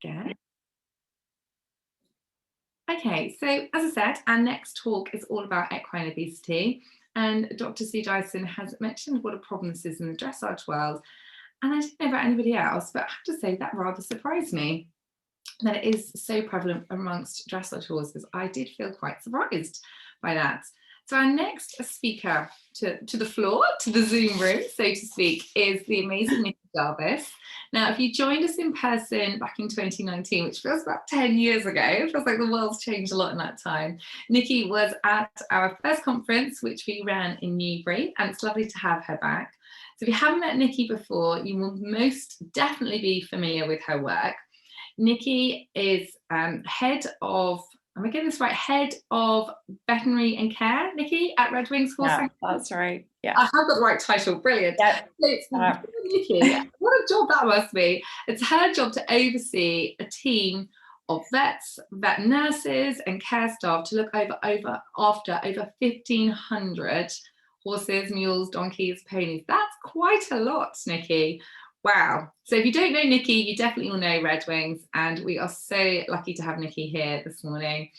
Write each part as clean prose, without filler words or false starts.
Good. Okay, so as I said, our next talk is all about equine obesity. And Dr. Sue Dyson has mentioned what a problem this is in the dressage world. And I don't know about anybody else, but I have to say that rather surprised me that it is so prevalent amongst dressage horses. I did feel quite surprised by that. So our next speaker to the floor, to the Zoom room, so to speak, is the amazing Nicky Jarvis. Now, if you joined us in person back in 2019, which feels about 10 years ago, it feels like the world's changed a lot in that time. Nicky was at our first conference, which we ran in Newbury, and it's lovely to have her back. So if you haven't met Nicky before, you will most definitely be familiar with her work. Nicky is head of, am I getting this right? Head of veterinary and care, Nicky, at Red Wings Horse Yeah, Sanctuary. that's right. Yeah, I have got the right title. Brilliant. yeah. So Nicky, what a job that must be. It's her job to oversee a team of vets, vet nurses, and care staff to look after over 1,500 horses, mules, donkeys, ponies. That's quite a lot, Nicky. Wow. So if you don't know Nicky, you definitely will know Red Wings, and we are so lucky to have Nicky here this morning.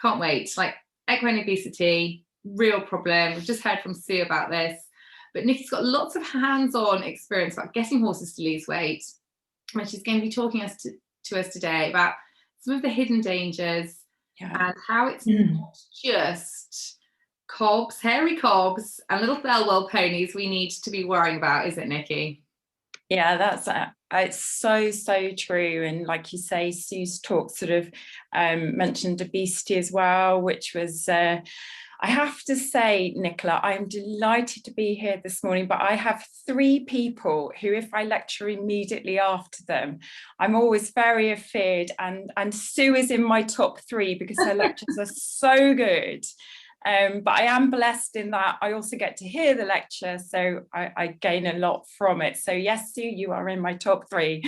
Can't wait. Like, equine obesity, real problem. We've just heard from Sue about this, but Nicky's got lots of hands-on experience about getting horses to lose weight, and she's going to be talking to us today about some of the hidden dangers and how it's not just cobs, hairy cobs, and little Thelwell ponies we need to be worrying about, is it, Nicky? Yeah, that's it's so true. And like you say, Sue's talk sort of mentioned obesity as well, which was I have to say, Nicola, I'm delighted to be here this morning, but I have 3 people who, if I lecture immediately after them, I'm always very afraid, and Sue is in my top 3 because her lectures are so good. But I am blessed in that I also get to hear the lecture, so I gain a lot from it. So yes, Sue, you are in my top 3.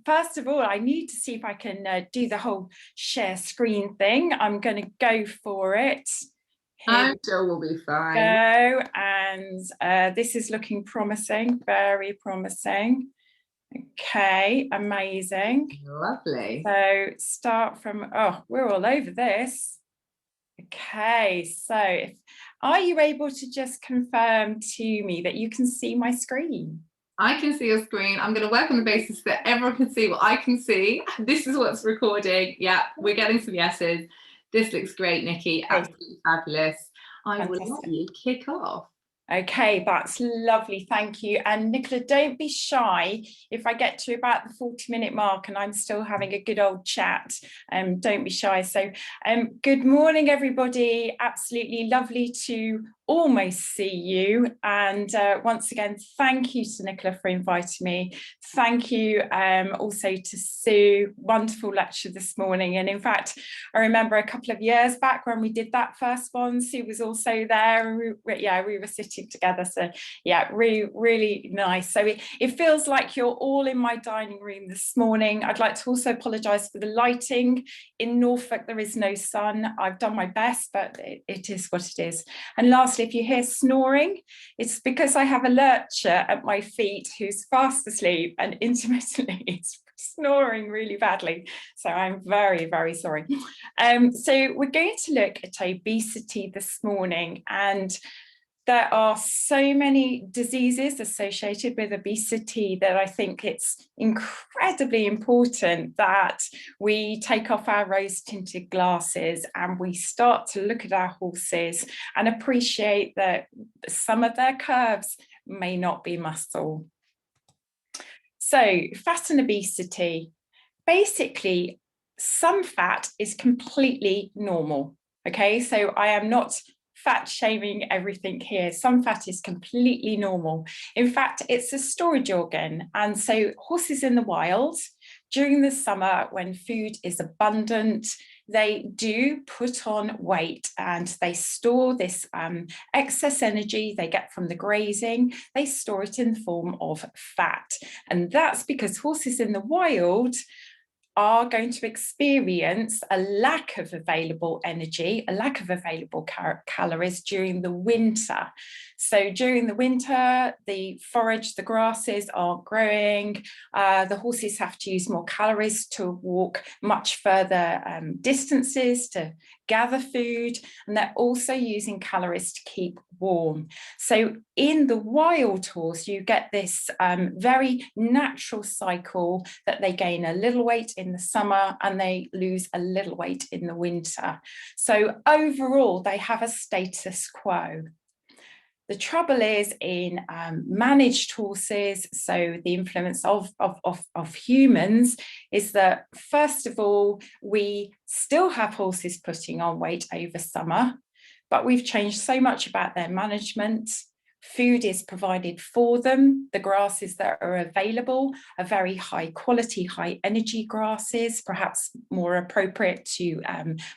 First of all, I need to see if I can do the whole share screen thing. I'm going to go for it. I'm sure we'll be fine. Go, and this is looking promising, very promising. Okay, amazing. Lovely. So start from, oh, we're all over this. Okay, so are you able to just confirm to me that you can see my screen? I can see your screen. I'm going to work on the basis that everyone can see what I can see. This is what's recording. Yeah, we're getting some yeses. This looks great, Nicky. Absolutely fabulous. I will let you kick off. Okay, that's lovely. Thank you. And Nicola, don't be shy if I get to about the 40-minute mark and I'm still having a good old chat. Don't be shy. So good morning, everybody. Absolutely lovely to almost see you. And once again, thank you to Nicola for inviting me. Thank you also to Sue. Wonderful lecture this morning. And in fact, I remember a couple of years back when we did that first one, Sue was also there. We were sitting together. So yeah, really nice. So it feels like you're all in my dining room this morning. I'd like to also apologise for the lighting. In Norfolk, there is no sun. I've done my best, but it is what it is. And lastly, if you hear snoring, it's because I have a lurcher at my feet who's fast asleep and intermittently it's snoring really badly. So I'm very sorry. So we're going to look at obesity this morning, and there are so many diseases associated with obesity that I think it's incredibly important that we take off our rose-tinted glasses and we start to look at our horses and appreciate that some of their curves may not be muscle. So, fat and obesity. Basically, some fat is completely normal. Okay, so I am not fat shaming everything here. Some fat is completely normal. In fact, it's a storage organ. And so horses in the wild, during the summer when food is abundant, they do put on weight and they store this excess energy they get from the grazing. They store it in the form of fat. And that's because horses in the wild are going to experience a lack of available energy, a lack of available calories during the winter. So during the winter, the forage, the grasses aren't growing. The horses have to use more calories to walk much further distances to gather food, and they're also using calories to keep warm. So in the wild horse, you get this very natural cycle that they gain a little weight in the summer and they lose a little weight in the winter. So overall, they have a status quo. The trouble is in managed horses, so the influence of humans, is that, first of all, we still have horses putting on weight over summer, but we've changed so much about their management. Food is provided for them. The grasses that are available are very high quality, high energy grasses, perhaps more appropriate to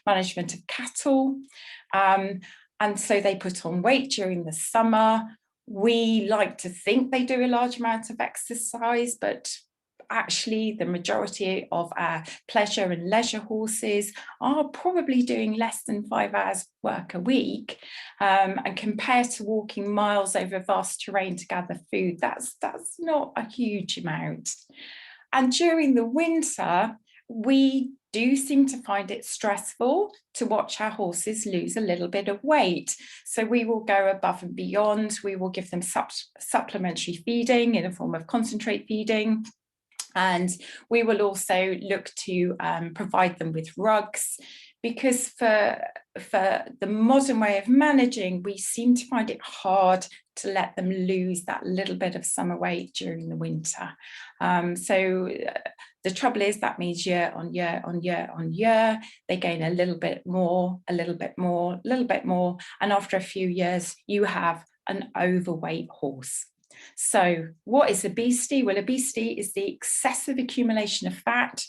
management of cattle. And so they put on weight during the summer. We like to think they do a large amount of exercise, but actually the majority of our pleasure and leisure horses are probably doing less than 5 hours work a week. And compared to walking miles over vast terrain to gather food, that's not a huge amount. And during the winter, we do seem to find it stressful to watch our horses lose a little bit of weight. So we will go above and beyond. We will give them supplementary feeding in a form of concentrate feeding. And we will also look to provide them with rugs, because for the modern way of managing, we seem to find it hard to let them lose that little bit of summer weight during the winter. So the trouble is that means year on year on year on year, they gain a little bit more, a little bit more, a little bit more. And after a few years, you have an overweight horse. So what is obesity? Well, obesity is the excessive accumulation of fat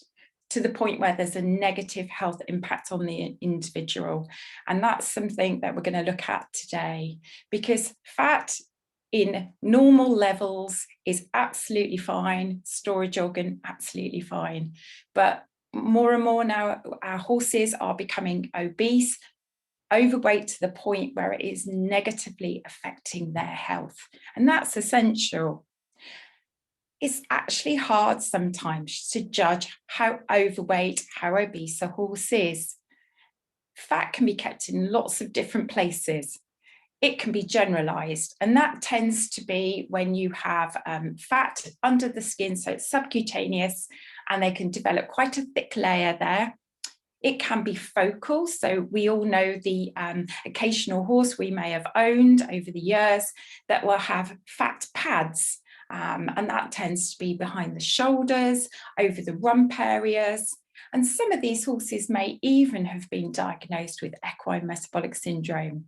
to the point where there's a negative health impact on the individual. And that's something that we're going to look at today, because fat in normal levels is absolutely fine, storage organ, absolutely fine. But more and more now, our horses are becoming obese, overweight to the point where it is negatively affecting their health. And that's essential. It's actually hard sometimes to judge how overweight, how obese a horse is. Fat can be kept in lots of different places. It can be generalized, and that tends to be when you have fat under the skin, so it's subcutaneous, and they can develop quite a thick layer there. It can be focal, so we all know the occasional horse we may have owned over the years that will have fat pads, and that tends to be behind the shoulders, over the rump areas. And some of these horses may even have been diagnosed with equine metabolic syndrome.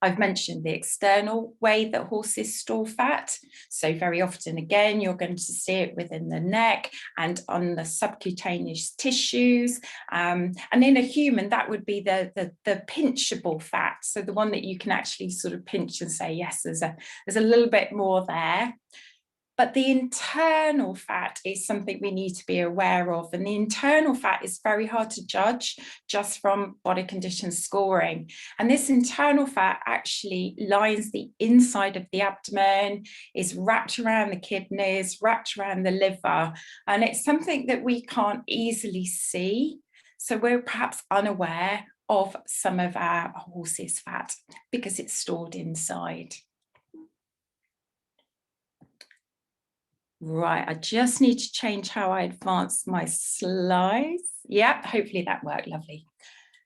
I've mentioned the external way that horses store fat. So very often, again, you're going to see it within the neck and on the subcutaneous tissues. And in a human, that would be the pinchable fat. So the one that you can actually sort of pinch and say, yes, there's a little bit more there. But the internal fat is something we need to be aware of. And the internal fat is very hard to judge just from body condition scoring. And this internal fat actually lines the inside of the abdomen, is wrapped around the kidneys, wrapped around the liver. And it's something that we can't easily see. So we're perhaps unaware of some of our horse's fat because it's stored inside. Right, I just need to change how I advance my slides. Yeah, hopefully that worked, lovely.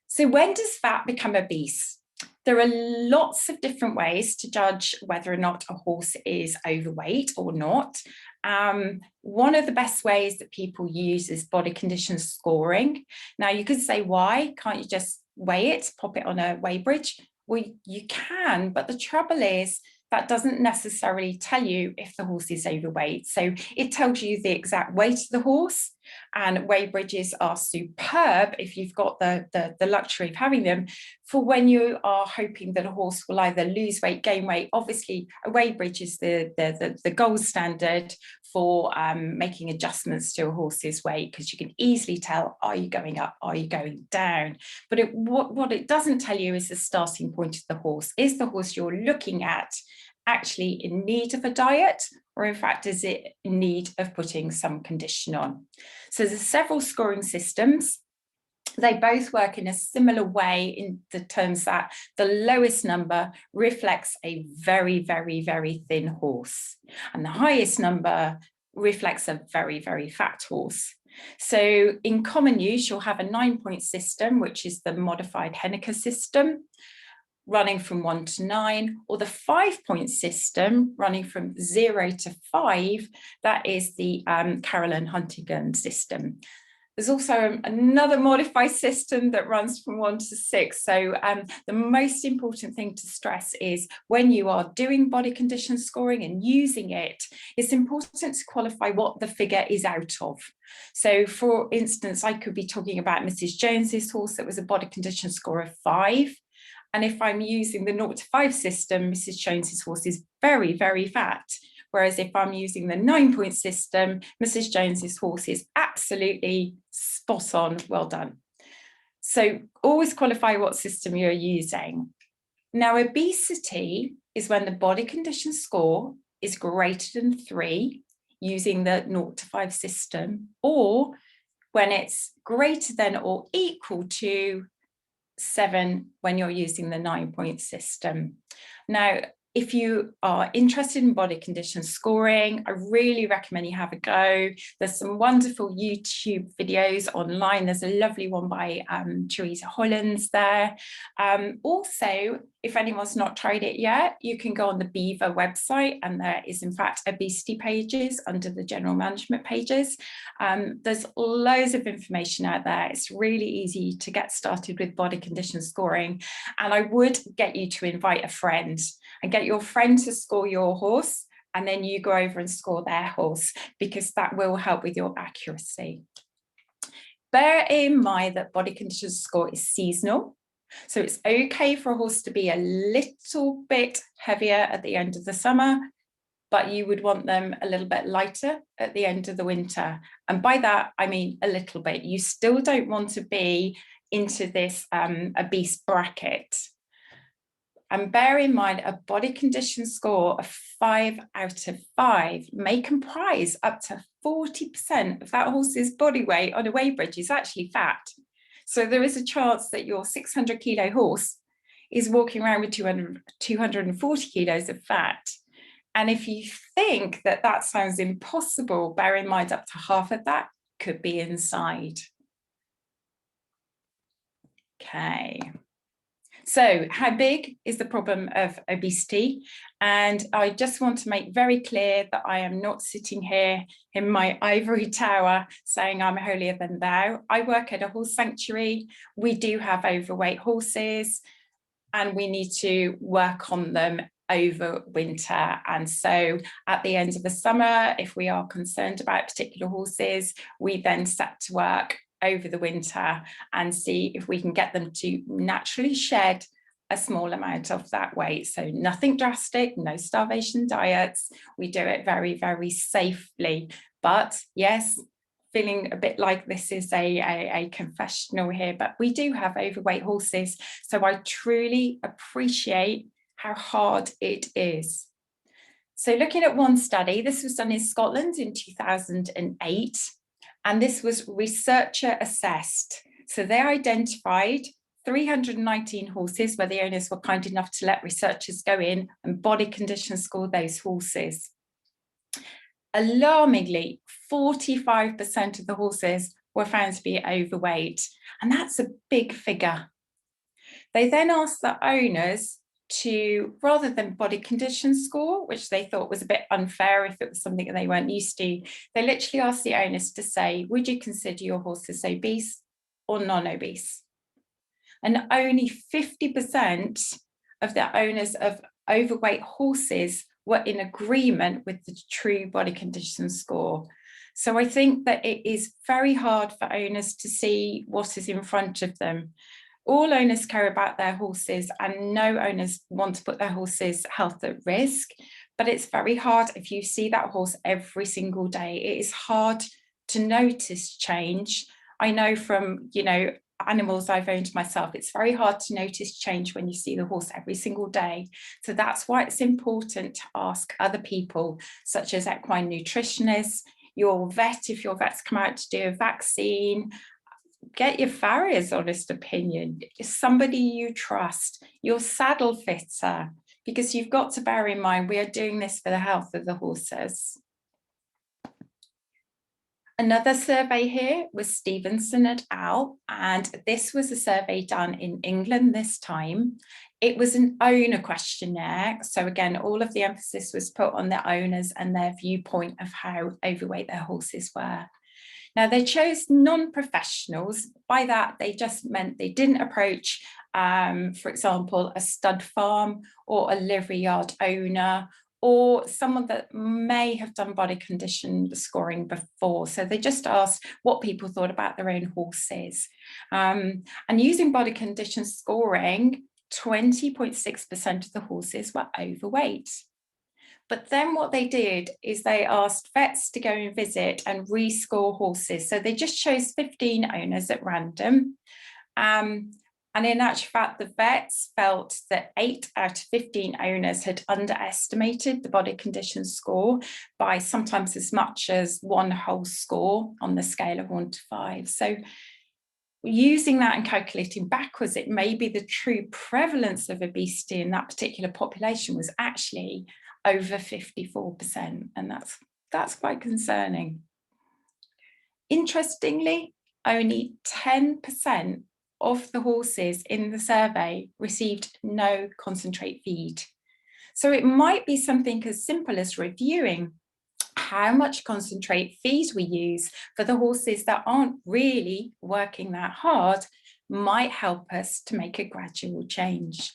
So when does fat become obese? There are lots of different ways to judge whether or not a horse is overweight or not. One of the best ways that people use is body condition scoring. Now you could say, why can't you just weigh it, pop it on a weigh bridge? Well, you can, but the trouble is that doesn't necessarily tell you if the horse is overweight. So it tells you the exact weight of the horse, And weigh bridges are superb if you've got the luxury of having them for when you are hoping that a horse will either lose weight, gain weight. Obviously, a weigh bridge is the gold standard for making adjustments to a horse's weight, because you can easily tell, are you going up, are you going down? But what it doesn't tell you is the starting point of the horse. Is the horse you're looking at actually in need of a diet, or in fact is it in need of putting some condition on? So there's several scoring systems. They both work in a similar way in the terms that the lowest number reflects a very, very, very thin horse, and the highest number reflects a very, very fat horse. So in common use, you'll have a 9-point system, which is the modified Henniker system, running from 1 to 9, or the 5-point system running from 0 to 5. That is the Carolyn Huntington system. There's also another modified system that runs from 1 to 6. So the most important thing to stress is when you are doing body condition scoring and using it, it's important to qualify what the figure is out of. So for instance, I could be talking about Mrs. Jones's horse that was a body condition score of 5. And if I'm using the 0 to 5 system, Mrs. Jones's horse is very, very fat. Whereas if I'm using the 9-point system, Mrs. Jones's horse is absolutely spot on, well done. So always qualify what system you're using. Now, obesity is when the body condition score is greater than 3 using the 0 to 5 system, or when it's greater than or equal to 7 when you're using the 9-point system. Now, if you are interested in body condition scoring, I really recommend you have a go. There's some wonderful YouTube videos online. There's a lovely one by Teresa Hollins there. Also, if anyone's not tried it yet, you can go on the Beaver website, and there is in fact obesity pages under the general management pages. There's loads of information out there. It's really easy to get started with body condition scoring. And I would get you to invite a friend and get your friend to score your horse, and then you go over and score their horse, because that will help with your accuracy. Bear in mind that body condition score is seasonal. So it's okay for a horse to be a little bit heavier at the end of the summer, but you would want them a little bit lighter at the end of the winter. And by that, I mean a little bit. You still don't want to be into this obese bracket. And bear in mind, a body condition score of 5 out of 5 may comprise up to 40% of that horse's body weight on a weigh bridge is actually fat. So there is a chance that your 600 kilo horse is walking around with 240 kilos of fat. And if you think that that sounds impossible, bear in mind up to half of that could be inside. Okay. So how big is the problem of obesity? And I just want to make very clear that I am not sitting here in my ivory tower saying I'm holier than thou. I work at a horse sanctuary. We do have overweight horses, and we need to work on them over winter. And so at the end of the summer, if we are concerned about particular horses, we then set to work over the winter and see if we can get them to naturally shed a small amount of that weight. So nothing drastic, no starvation diets. We do it very, very safely. But yes, feeling a bit like this is a confessional here, but we do have overweight horses. So I truly appreciate how hard it is. So looking at one study, this was done in Scotland in 2008. And this was researcher assessed. So they identified 319 horses where the owners were kind enough to let researchers go in and body condition score those horses. Alarmingly, 45% of the horses were found to be overweight. And that's a big figure. They then asked the owners to, rather than body condition score, which they thought was a bit unfair if it was something that they weren't used to, they literally asked the owners to say, would you consider your horses obese or non-obese? And only 50% of the owners of overweight horses were in agreement with the true body condition score. So I think that it is very hard for owners to see what is in front of them. All owners care about their horses, and no owners want to put their horses' health at risk. But it's very hard if you see that horse every single day. It is hard to notice change. I know from, animals I've owned myself, it's very hard to notice change when you see the horse every single day. So that's why it's important to ask other people, such as equine nutritionists, your vet, if your vet's come out to do a vaccine. Get your farrier's honest opinion, somebody you trust, your saddle fitter, because you've got to bear in mind we are doing this for the health of the horses. Another survey here was Stevenson et al, and this was a survey done in England this time. It was an owner questionnaire. So again, all of the emphasis was put on the owners and their viewpoint of how overweight their horses were. Now, they chose non-professionals. By that, they just meant they didn't approach, for example, a stud farm or a livery yard owner, or someone that may have done body condition scoring before. So they just asked what people thought about their own horses. And using body condition scoring, 20.6% of the horses were overweight. But then what they did is they asked vets to go and visit and rescore horses. So they just chose 15 owners at random. And in actual fact, the vets felt that 8 out of 15 owners had underestimated the body condition score by sometimes as much as 1 whole score on the scale of 1 to 5. So using that and calculating backwards, it may be the true prevalence of obesity in that particular population was actually over 54%, and that's quite concerning. Interestingly, only 10% of the horses in the survey received no concentrate feed. So it might be something as simple as reviewing how much concentrate feed we use for the horses that aren't really working that hard might help us to make a gradual change.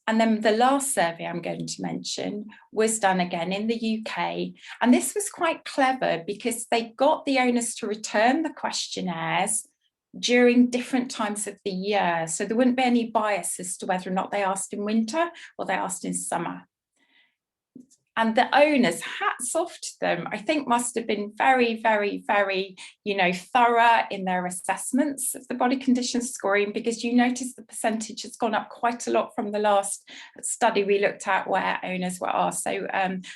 And then the last survey I'm going to mention was done again in the UK. And this was quite clever because they got the owners to return the questionnaires during different times of the year. So there wouldn't be any bias as to whether or not they asked in winter or they asked in summer. And the owners, hats off to them, I think must have been very, very, very, thorough in their assessments of the body condition scoring, because you notice the percentage has gone up quite a lot from the last study we looked at where owners were asked. So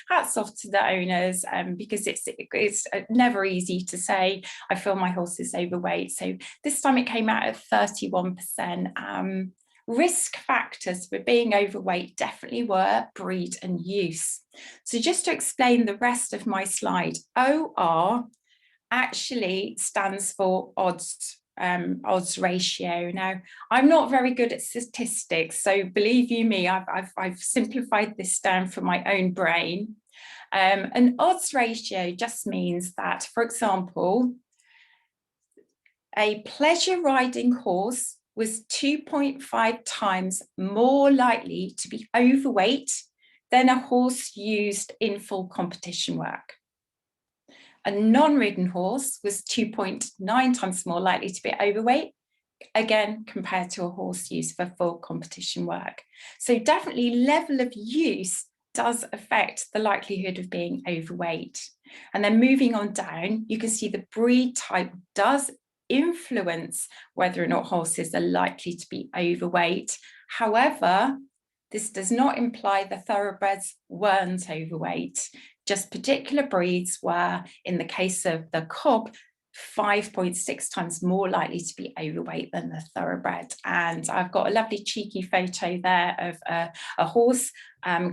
hats off to the owners, because it's never easy to say, I feel my horse is overweight. So this time it came out at 31%. Risk factors for being overweight definitely were breed and use. So just to explain the rest of my slide, OR actually stands for odds ratio. Now, I'm not very good at statistics, so believe you me, I've simplified this down for my own brain. An odds ratio just means that, for example, a pleasure riding horse was 2.5 times more likely to be overweight than a horse used in full competition work. A non-ridden horse was 2.9 times more likely to be overweight, again, compared to a horse used for full competition work. So definitely level of use does affect the likelihood of being overweight. And then moving on down, you can see the breed type does influence whether or not horses are likely to be overweight. However, this does not imply the thoroughbreds weren't overweight. Just particular breeds were, in the case of the cob, 5.6 times more likely to be overweight than the thoroughbred. And I've got a lovely cheeky photo there of a horse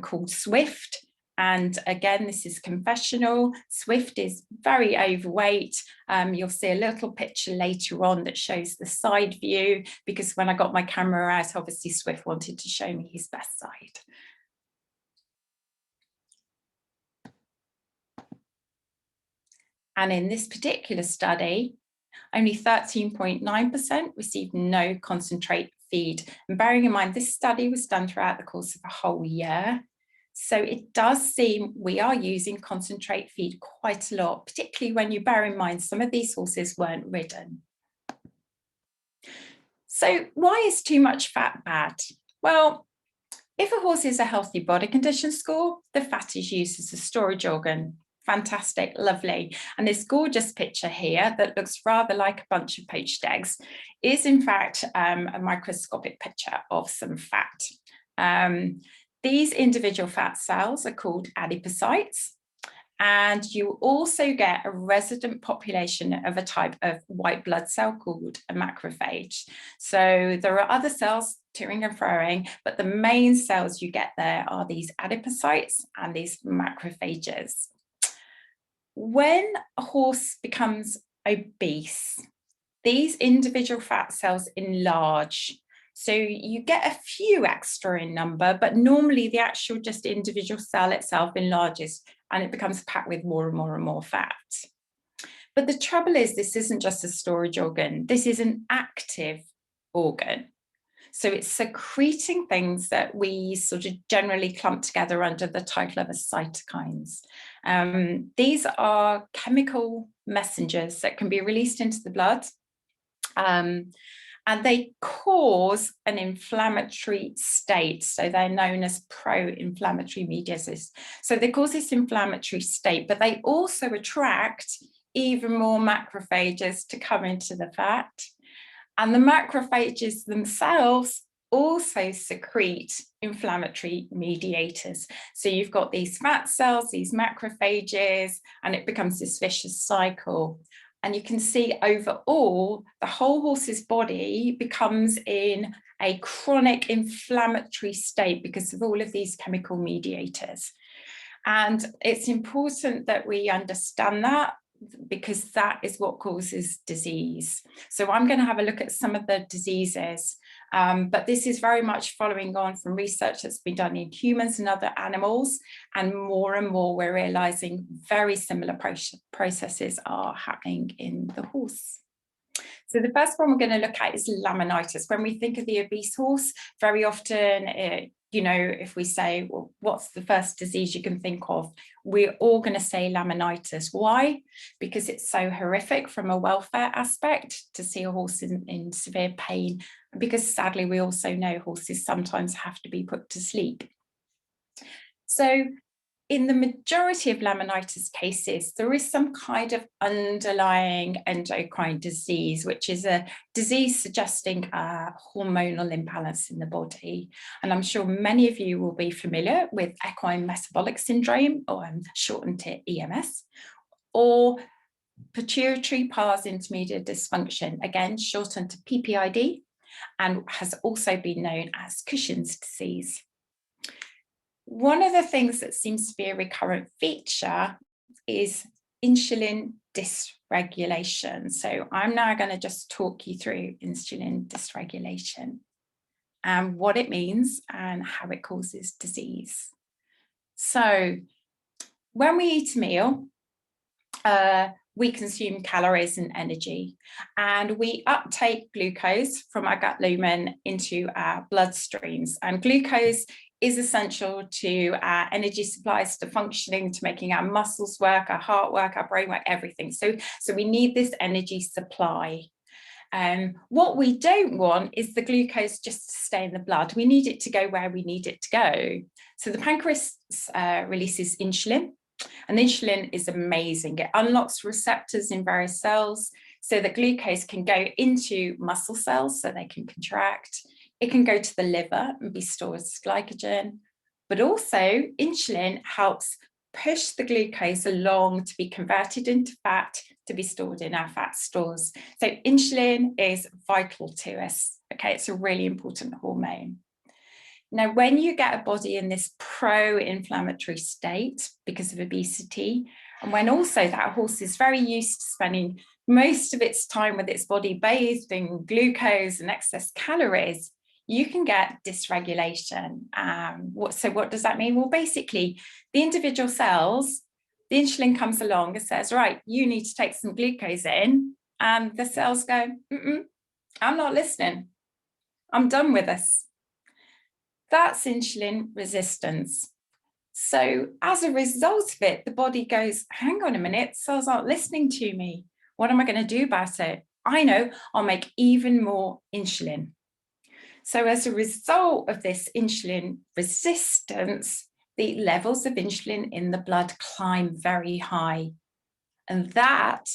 called Swift. And again, this is confessional. Swift is very overweight. You'll see a little picture later on that shows the side view, because when I got my camera out, obviously Swift wanted to show me his best side. And in this particular study, only 13.9% received no concentrate feed. And bearing in mind, this study was done throughout the course of a whole year. So it does seem we are using concentrate feed quite a lot, particularly when you bear in mind some of these horses weren't ridden. So why is too much fat bad? Well, if a horse is a healthy body condition score, the fat is used as a storage organ. Fantastic, lovely. And this gorgeous picture here that looks rather like a bunch of poached eggs is in fact a microscopic picture of some fat. These individual fat cells are called adipocytes. And you also get a resident population of a type of white blood cell called a macrophage. So there are other cells toing and froing, but the main cells you get there are these adipocytes and these macrophages. When a horse becomes obese, these individual fat cells enlarge. So you get a few extra in number, but normally the actual just individual cell itself enlarges and it becomes packed with more and more and more fat. But the trouble is, this isn't just a storage organ. This is an active organ. So it's secreting things that we sort of generally clump together under the title of as cytokines. These are chemical messengers that can be released into the blood. And they cause an inflammatory state. So they're known as pro-inflammatory mediators. So they cause this inflammatory state, but they also attract even more macrophages to come into the fat. And the macrophages themselves also secrete inflammatory mediators. So you've got these fat cells, these macrophages, and it becomes this vicious cycle. And you can see overall, the whole horse's body becomes in a chronic inflammatory state because of all of these chemical mediators. And it's important that we understand that, because that is what causes disease. So I'm going to have a look at some of the diseases, but this is very much following on from research that's been done in humans and other animals, and more we're realizing very similar processes are happening in the horse. So the first one we're going to look at is laminitis. When we think of the obese horse, very often, you know, if we say, well, what's the first disease you can think of? We're all going to say laminitis. Why? Because it's so horrific from a welfare aspect to see a horse in severe pain. Because sadly, we also know horses sometimes have to be put to sleep. So in the majority of laminitis cases, there is some kind of underlying endocrine disease, which is a disease suggesting a hormonal imbalance in the body. And I'm sure many of you will be familiar with equine metabolic syndrome, or shortened to EMS, or pituitary pars intermedia dysfunction, again, shortened to PPID, and has also been known as Cushing's disease. One of the things that seems to be a recurrent feature is insulin dysregulation. So I'm now going to just talk you through insulin dysregulation and what it means and how it causes disease. So when we eat a meal, we consume calories and energy, and we uptake glucose from our gut lumen into our bloodstreams. And glucose is essential to our energy supplies, to functioning, to making our muscles work, our heart work, our brain work, everything. So we need this energy supply. What we don't want is the glucose just to stay in the blood. We need it to go where we need it to go. So the pancreas releases insulin, and insulin is amazing. It unlocks receptors in various cells so that glucose can go into muscle cells so they can contract. It can go to the liver and be stored as glycogen, but also insulin helps push the glucose along to be converted into fat to be stored in our fat stores. So insulin is vital to us. Okay, it's a really important hormone. Now, when you get a body in this pro-inflammatory state because of obesity, and when also that horse is very used to spending most of its time with its body bathed in glucose and excess calories, you can get dysregulation. So what does that mean? Well, basically, the individual cells, the insulin comes along and says, right, you need to take some glucose in. And the cells go, I'm not listening. I'm done with this. That's insulin resistance. So as a result of it, the body goes, hang on a minute, cells aren't listening to me. What am I going to do about it? I know, I'll make even more insulin. So as a result of this insulin resistance, the levels of insulin in the blood climb very high. And that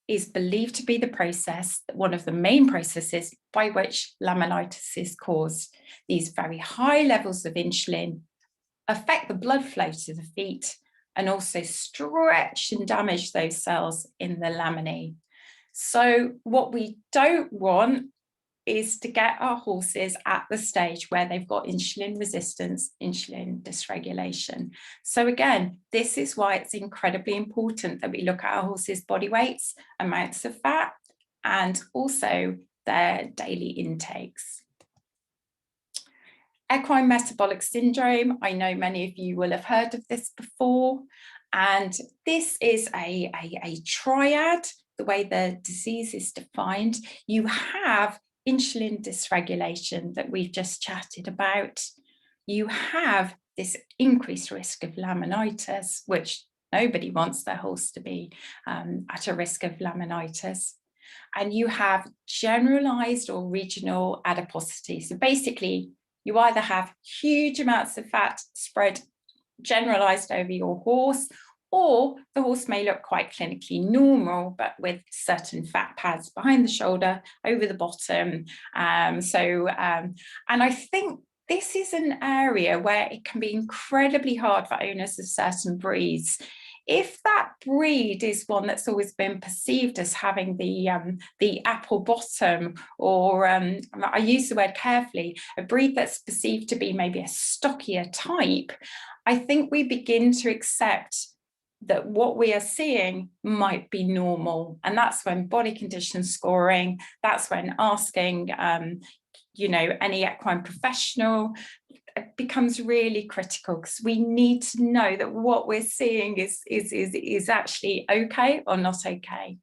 is believed to be the process, one of the main processes by which laminitis is caused. These very high levels of insulin affect the blood flow to the feet and also stretch and damage those cells in the laminae. So what we don't want is to get our horses at the stage where they've got insulin resistance, insulin dysregulation. So again, this is why it's incredibly important that we look at our horses' body weights, amounts of fat, and also their daily intakes. Equine metabolic syndrome, I know many of you will have heard of this before, and this is a triad, the way the disease is defined. You have insulin dysregulation that we've just chatted about. You have this increased risk of laminitis, which nobody wants their horse to be at a risk of laminitis. And you have generalized or regional adiposity. So basically, you either have huge amounts of fat spread generalized over your horse, or the horse may look quite clinically normal, but with certain fat pads behind the shoulder, over the bottom. And I think this is an area where it can be incredibly hard for owners of certain breeds. If that breed is one that's always been perceived as having the apple bottom, or I use the word carefully, a breed that's perceived to be maybe a stockier type, I think we begin to accept that what we are seeing might be normal. And that's when body condition scoring, that's when asking, any equine professional becomes really critical, because we need to know that what we're seeing is actually okay or not okay.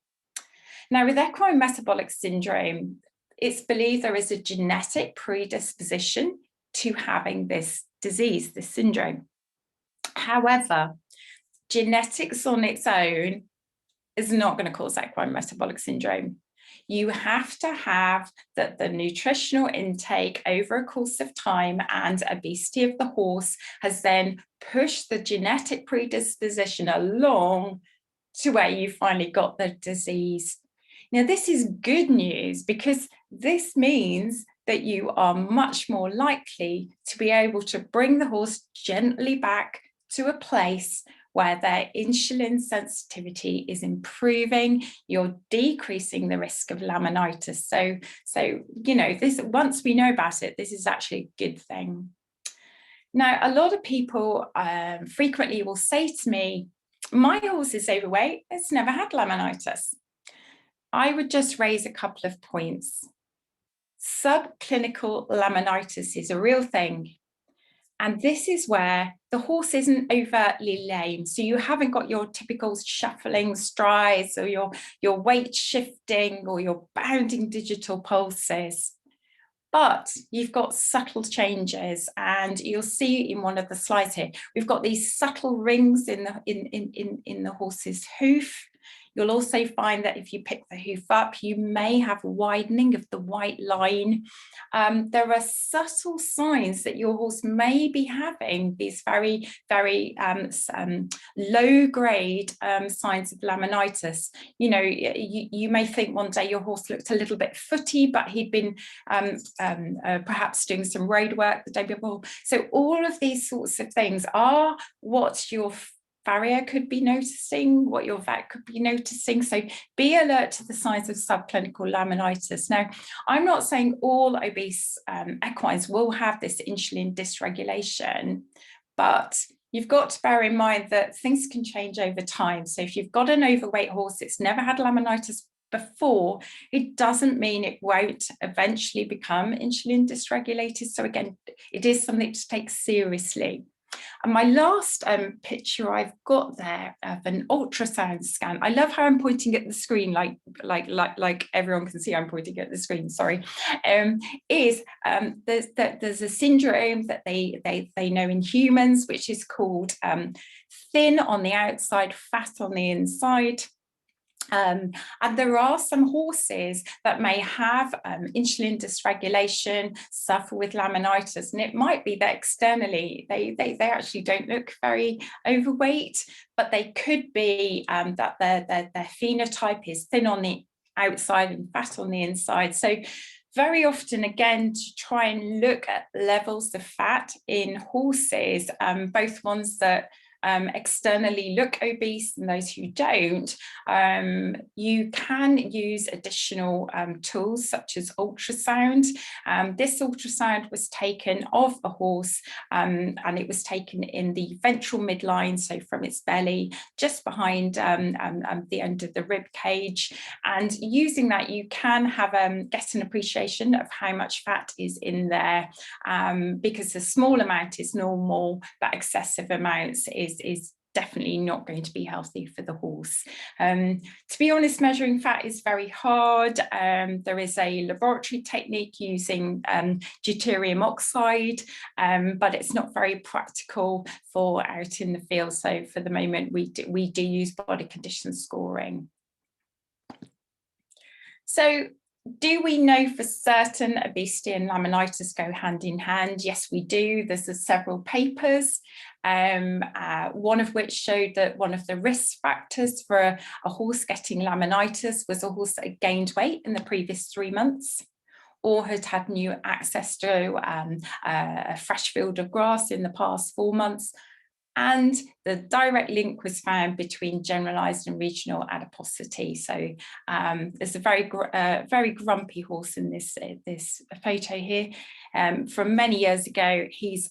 Now, with equine metabolic syndrome, it's believed there is a genetic predisposition to having this disease, this syndrome. However, genetics on its own is not going to cause equine metabolic syndrome. You have to have the nutritional intake over a course of time, and obesity of the horse has then pushed the genetic predisposition along to where you finally got the disease. Now, this is good news, because this means that you are much more likely to be able to bring the horse gently back to a place where their insulin sensitivity is improving. You're decreasing the risk of laminitis. So this, once we know about it, this is actually a good thing. Now, a lot of people frequently will say to me, my horse is overweight, it's never had laminitis. I would just raise a couple of points. Subclinical laminitis is a real thing. And this is where the horse isn't overtly lame. So you haven't got your typical shuffling strides, or your weight shifting, or your bounding digital pulses. But you've got subtle changes, and you'll see in one of the slides here, we've got these subtle rings in the horse's hoof. You'll also find that if you pick the hoof up, you may have a widening of the white line. There are subtle signs that your horse may be having these very, very low-grade signs of laminitis. You may think one day your horse looked a little bit footy, but he'd been perhaps doing some road work the day before. So all of these sorts of things are what your farrier could be noticing, what your vet could be noticing. So be alert to the signs of subclinical laminitis. Now, I'm not saying all obese equines will have this insulin dysregulation, but you've got to bear in mind that things can change over time. So if you've got an overweight horse that's never had laminitis before, it doesn't mean it won't eventually become insulin dysregulated. So again, it is something to take seriously. And my last picture I've got there of an ultrasound scan. I love how I'm pointing at the screen, like everyone can see I'm pointing at the screen, sorry, there's a syndrome that they know in humans, which is called thin on the outside, fat on the inside. And there are some horses that may have insulin dysregulation, suffer with laminitis, and it might be that externally they actually don't look very overweight, but they could be that their phenotype is thin on the outside and fat on the inside. So very often, again, to try and look at levels of fat in horses, both ones that externally look obese and those who don't, you can use additional tools such as ultrasound. This ultrasound was taken of a horse and it was taken in the ventral midline, so from its belly, just behind the end of the rib cage. And using that, you can have get an appreciation of how much fat is in there, because a small amount is normal, but excessive amounts is definitely not going to be healthy for the horse. To be honest, measuring fat is very hard. There is a laboratory technique using deuterium oxide, but it's not very practical for out in the field. So for the moment, we do use body condition scoring. So do we know for certain obesity and laminitis go hand in hand? Yes, we do. There's several papers, one of which showed that one of the risk factors for a horse getting laminitis was a horse that had gained weight in the previous 3 months, or had had new access to a fresh field of grass in the past 4 months. And the direct link was found between generalized and regional adiposity. So there's a very grumpy horse in this photo here. From many years ago, his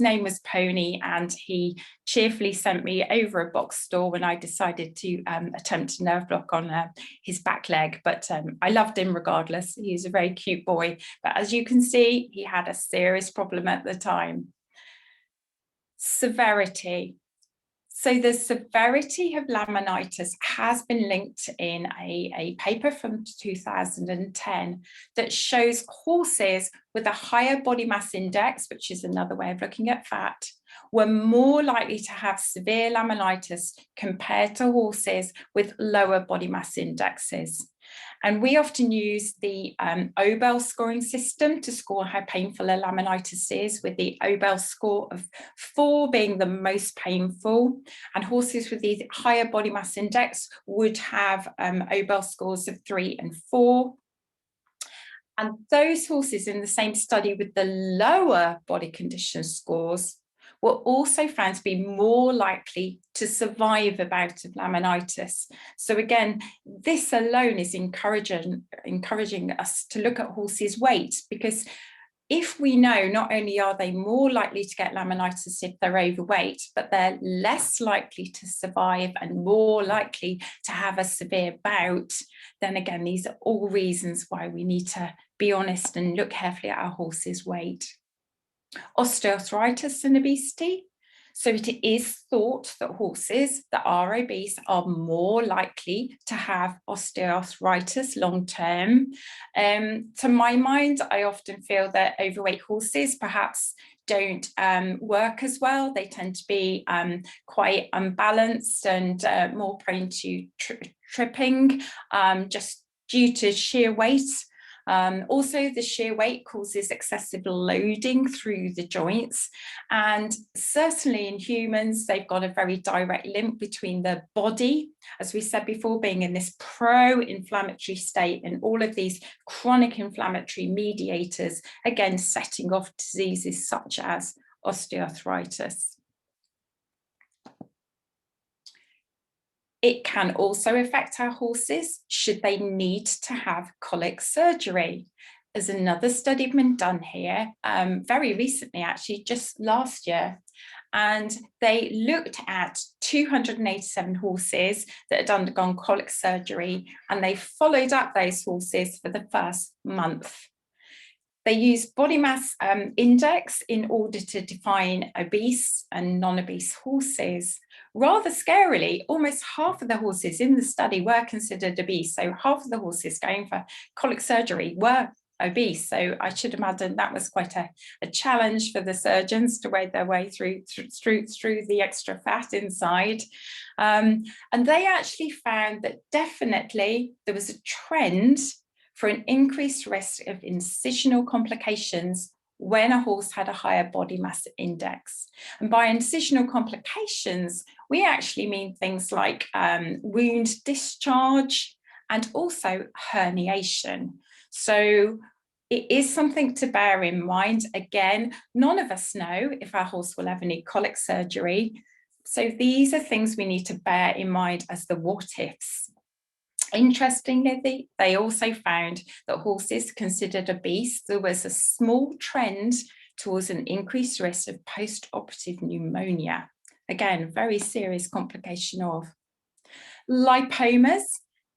name was Pony, and he cheerfully sent me over a box store when I decided to attempt a nerve block on his back leg. But I loved him regardless. He was a very cute boy. But as you can see, he had a serious problem at the time. Severity. So the severity of laminitis has been linked in a paper from 2010 that shows horses with a higher body mass index, which is another way of looking at fat, were more likely to have severe laminitis compared to horses with lower body mass indexes. And we often use the OBEL scoring system to score how painful a laminitis is, with the OBEL score of 4 being the most painful. And horses with the higher body mass index would have OBEL scores of 3 and 4. And those horses in the same study with the lower body condition scores were also found to be more likely to survive a bout of laminitis. So again, this alone is encouraging us to look at horses' weight, because if we know not only are they more likely to get laminitis if they're overweight, but they're less likely to survive and more likely to have a severe bout, then again, these are all reasons why we need to be honest and look carefully at our horse's weight. Osteoarthritis and obesity. So it is thought that horses that are obese are more likely to have osteoarthritis long term. To my mind, I often feel that overweight horses perhaps don't work as well. They tend to be quite unbalanced and more prone to tripping just due to sheer weight. Also, the sheer weight causes excessive loading through the joints, and certainly in humans, they've got a very direct link between the body, as we said before, being in this pro-inflammatory state, and all of these chronic inflammatory mediators, again, setting off diseases such as osteoarthritis. It can also affect our horses should they need to have colic surgery. There's another study been done here very recently, actually, just last year. And they looked at 287 horses that had undergone colic surgery, and they followed up those horses for the first month. They used body mass index in order to define obese and non-obese horses. Rather scarily, almost half of the horses in the study were considered obese. So half of the horses going for colic surgery were obese. So I should imagine that was quite a challenge for the surgeons to wade their way through the extra fat inside. And they actually found that definitely there was a trend for an increased risk of incisional complications when a horse had a higher body mass index. And by incisional complications, we actually mean things like wound discharge and also herniation. So it is something to bear in mind. Again, none of us know if our horse will ever need colic surgery. So these are things we need to bear in mind as the what ifs. Interestingly, they also found that horses considered obese, there was a small trend towards an increased risk of post-operative pneumonia. Again, very serious complication of lipomas.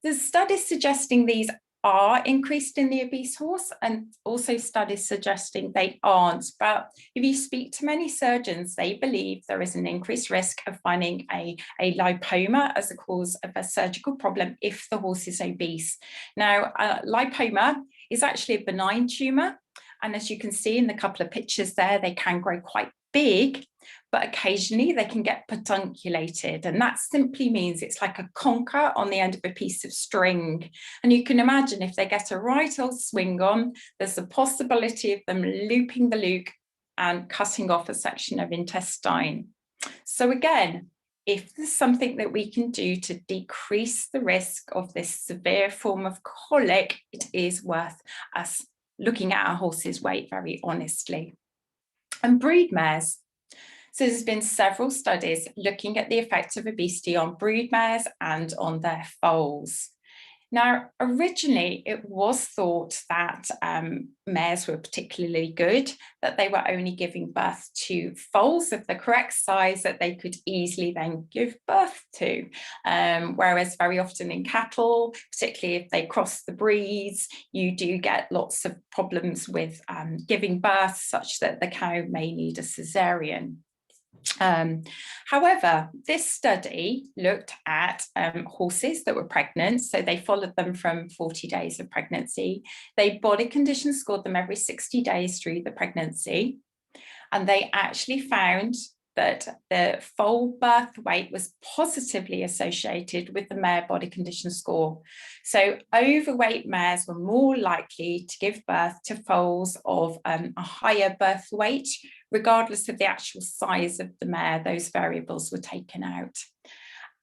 There's studies suggesting these are increased in the obese horse, and also studies suggesting they aren't. But if you speak to many surgeons, they believe there is an increased risk of finding a lipoma as a cause of a surgical problem if the horse is obese. Now, lipoma is actually a benign tumour, and as you can see in the couple of pictures there, they can grow quite big, but occasionally they can get pedunculated, and that simply means it's like a conker on the end of a piece of string. And you can imagine if they get a right old swing on, there's a possibility of them looping the loop and cutting off a section of intestine. So again, if there's something that we can do to decrease the risk of this severe form of colic, it is worth us looking at our horse's weight very honestly. And brood mares. So there's been several studies looking at the effect of obesity on brood mares and on their foals. Now, originally, it was thought that mares were particularly good, that they were only giving birth to foals of the correct size that they could easily then give birth to. Whereas very often in cattle, particularly if they cross the breeds, you do get lots of problems with giving birth, such that the cow may need a cesarean. However, this study looked at horses that were pregnant, so they followed them from 40 days of pregnancy. They body condition scored them every 60 days through the pregnancy, and they actually found that the foal birth weight was positively associated with the mare body condition score. So overweight mares were more likely to give birth to foals of a higher birth weight, regardless of the actual size of the mare. Those variables were taken out.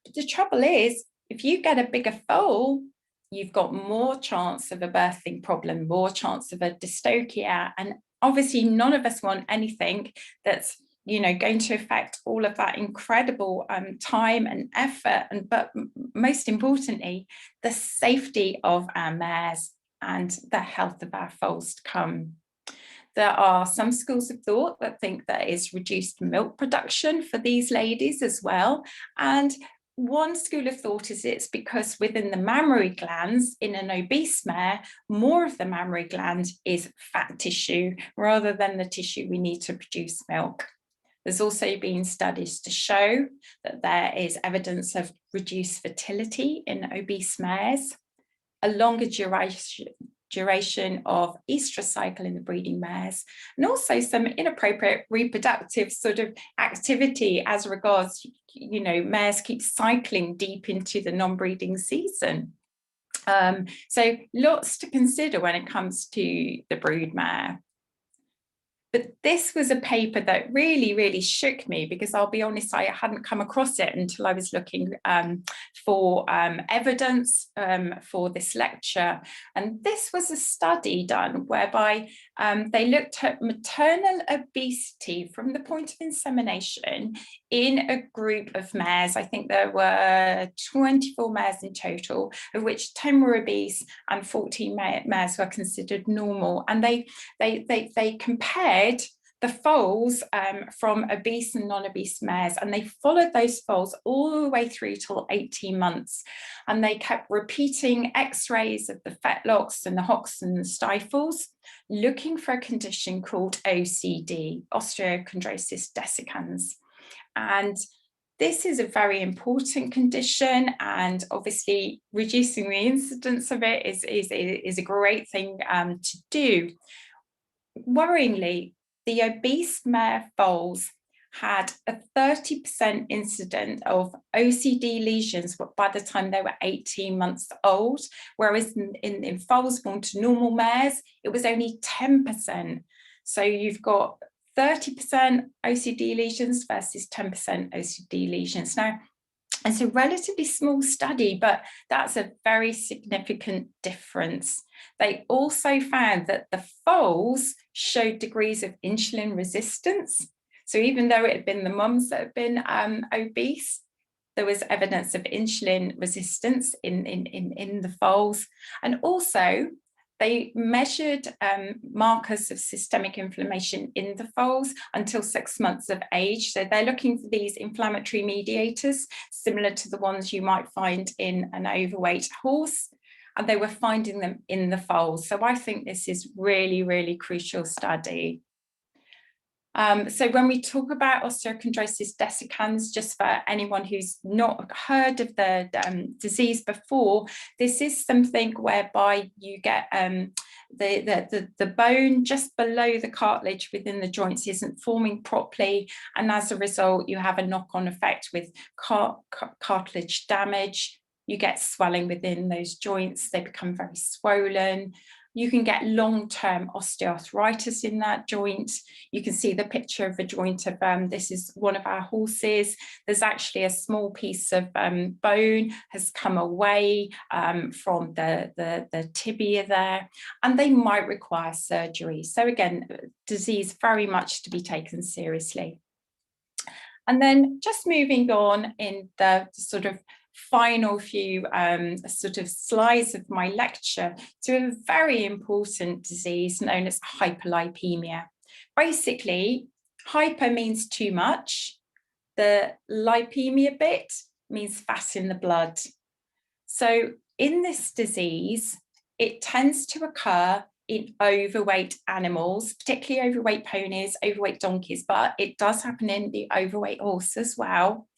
But the trouble is, if you get a bigger foal, you've got more chance of a birthing problem, more chance of a dystocia. And obviously none of us want anything that's going to affect all of that incredible time and effort, but most importantly, the safety of our mares and the health of our foals to come. There are some schools of thought that think there is reduced milk production for these ladies as well. And one school of thought is it's because within the mammary glands in an obese mare, more of the mammary gland is fat tissue rather than the tissue we need to produce milk. There's also been studies to show that there is evidence of reduced fertility in obese mares, a longer duration of estrous cycle in the breeding mares, and also some inappropriate reproductive sort of activity as regards, mares keep cycling deep into the non-breeding season. So lots to consider when it comes to the brood mare. But this was a paper that really, really shook me, because I'll be honest, I hadn't come across it until I was looking for evidence for this lecture. And this was a study done whereby they looked at maternal obesity from the point of insemination in a group of mares. I think there were 24 mares in total, of which 10 were obese and 14 mares were considered normal. And they compared the foals from obese and non-obese mares, and they followed those foals all the way through till 18 months. And they kept repeating x-rays of the fetlocks and the hocks and the stifles, looking for a condition called OCD, osteochondrosis dissecans. And this is a very important condition, and obviously reducing the incidence of it is a great thing to do. Worryingly, the obese mare foals had a 30% incidence of OCD lesions by the time they were 18 months old, whereas in foals born to normal mares, it was only 10%. So you've got 30% OCD lesions versus 10% OCD lesions. Now, it's a relatively small study, but that's a very significant difference. They also found that the foals showed degrees of insulin resistance. So even though it had been the mums that had been obese, there was evidence of insulin resistance in the foals. And also, they measured markers of systemic inflammation in the foals until 6 months of age. So they're looking for these inflammatory mediators, similar to the ones you might find in an overweight horse. And they were finding them in the foals. So I think this is really, really crucial study. So when we talk about osteochondrosis dissecans, just for anyone who's not heard of the disease before, this is something whereby you get the bone just below the cartilage within the joints isn't forming properly, and as a result you have a knock-on effect with cartilage damage. You get swelling within those joints, they become very swollen. You can get long-term osteoarthritis in that joint. You can see the picture of a joint of, this is one of our horses. There's actually a small piece of bone has come away from the tibia there, and they might require surgery. So again, disease very much to be taken seriously. And then just moving on in the sort of final few sort of slides of my lecture to a very important disease known as hyperlipemia. Basically, hyper means too much. The lipemia bit means fat in the blood. So in this disease, it tends to occur in overweight animals, particularly overweight ponies, overweight donkeys, but it does happen in the overweight horse as well.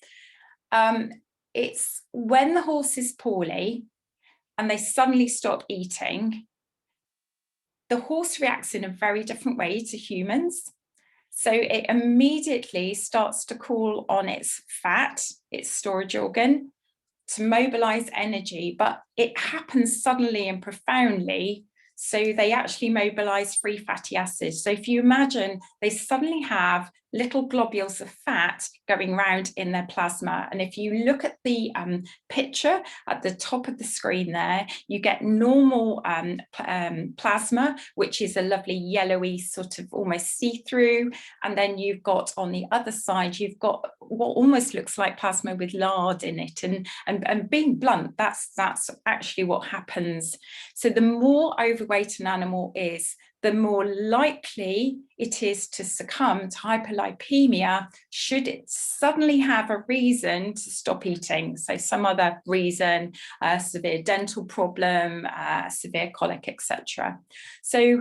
It's when the horse is poorly and they suddenly stop eating, the horse reacts in a very different way to humans. So it immediately starts to call on its fat, its storage organ, to mobilize energy, but it happens suddenly and profoundly. So they actually mobilize free fatty acids. So if you imagine, they suddenly have little globules of fat going around in their plasma. And if you look at the picture at the top of the screen there, you get normal plasma, which is a lovely yellowy sort of almost see-through. And then you've got on the other side, you've got what almost looks like plasma with lard in it. And being blunt, that's actually what happens. So the more overweight an animal is, the more likely it is to succumb to hyperlipemia should it suddenly have a reason to stop eating. So some other reason, severe dental problem, severe colic, etc. So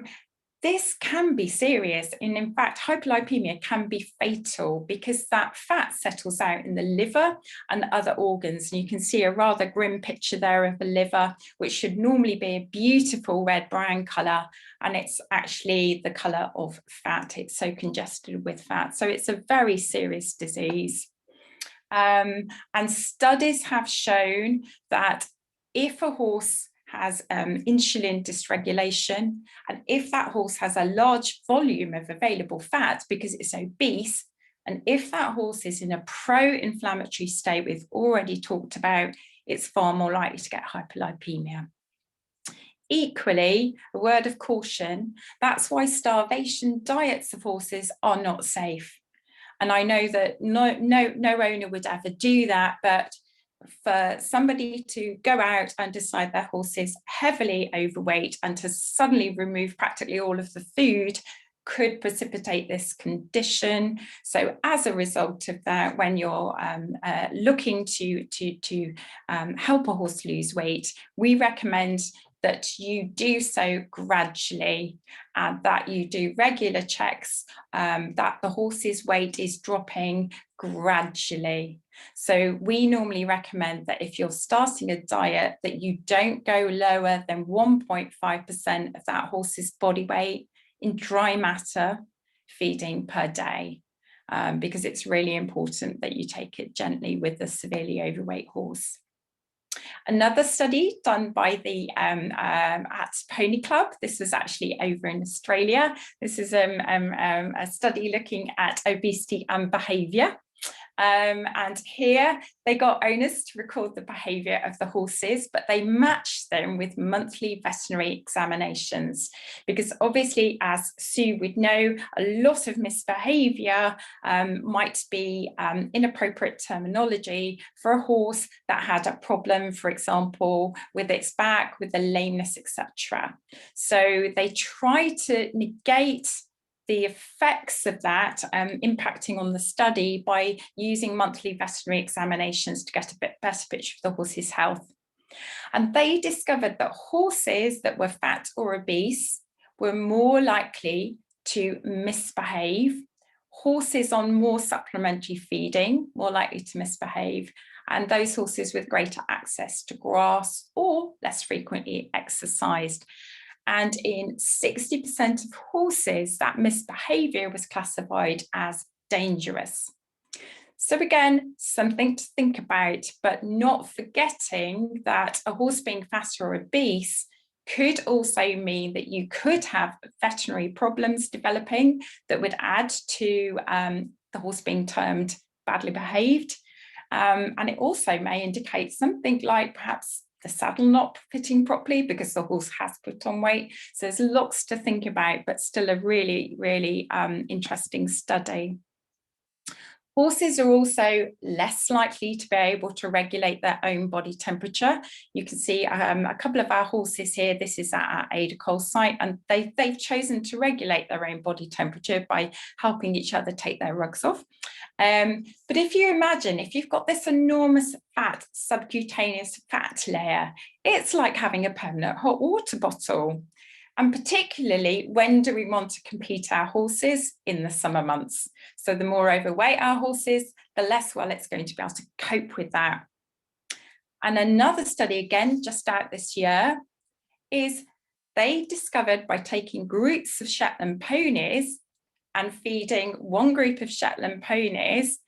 this can be serious, and in fact hyperlipemia can be fatal because that fat settles out in the liver and other organs. And you can see a rather grim picture there of the liver, which should normally be a beautiful red-brown colour, and it's actually the colour of fat. It's so congested with fat. So it's a very serious disease. And studies have shown that if a horse has insulin dysregulation, and if that horse has a large volume of available fat because it's obese, and if that horse is in a pro-inflammatory state we've already talked about, it's far more likely to get hyperlipemia. Equally, a word of caution, that's why starvation diets of horses are not safe. And I know that no owner would ever do that, but for somebody to go out and decide their horse is heavily overweight and to suddenly remove practically all of the food, could precipitate this condition. So as a result of that, when you're looking to help a horse lose weight, we recommend that you do so gradually and that you do regular checks, that the horse's weight is dropping gradually. So we normally recommend that if you're starting a diet, that you don't go lower than 1.5% of that horse's body weight in dry matter feeding per day, because it's really important that you take it gently with a severely overweight horse. Another study done by the at Pony Club, this was actually over in Australia. This is a study looking at obesity and behaviour. And here they got owners to record the behaviour of the horses, but they matched them with monthly veterinary examinations, because obviously, as Sue would know, a lot of misbehaviour might be inappropriate terminology for a horse that had a problem, for example, with its back, with a lameness, etc. So they try to negate the effects of that impacting on the study by using monthly veterinary examinations to get a bit better picture of the horse's health. And they discovered that horses that were fat or obese were more likely to misbehave, horses on more supplementary feeding more likely to misbehave, and those horses with greater access to grass or less frequently exercised. And in 60% of horses, that misbehaviour was classified as dangerous. So again, something to think about, but not forgetting that a horse being fat or obese could also mean that you could have veterinary problems developing that would add to the horse being termed badly behaved. And it also may indicate something like perhaps the saddle not fitting properly because the horse has put on weight. So there's lots to think about, but still a really, really interesting study. Horses are also less likely to be able to regulate their own body temperature. You can see a couple of our horses here. This is at our Ada Cole site, and they've chosen to regulate their own body temperature by helping each other take their rugs off. But if you imagine, if you've got this enormous fat, subcutaneous fat layer, it's like having a permanent hot water bottle. And particularly, when do we want to compete our horses? In the summer months. So the more overweight our horses, the less well it's going to be able to cope with that. And another study, again, just out this year, is they discovered by taking groups of Shetland ponies and feeding one group of Shetland ponies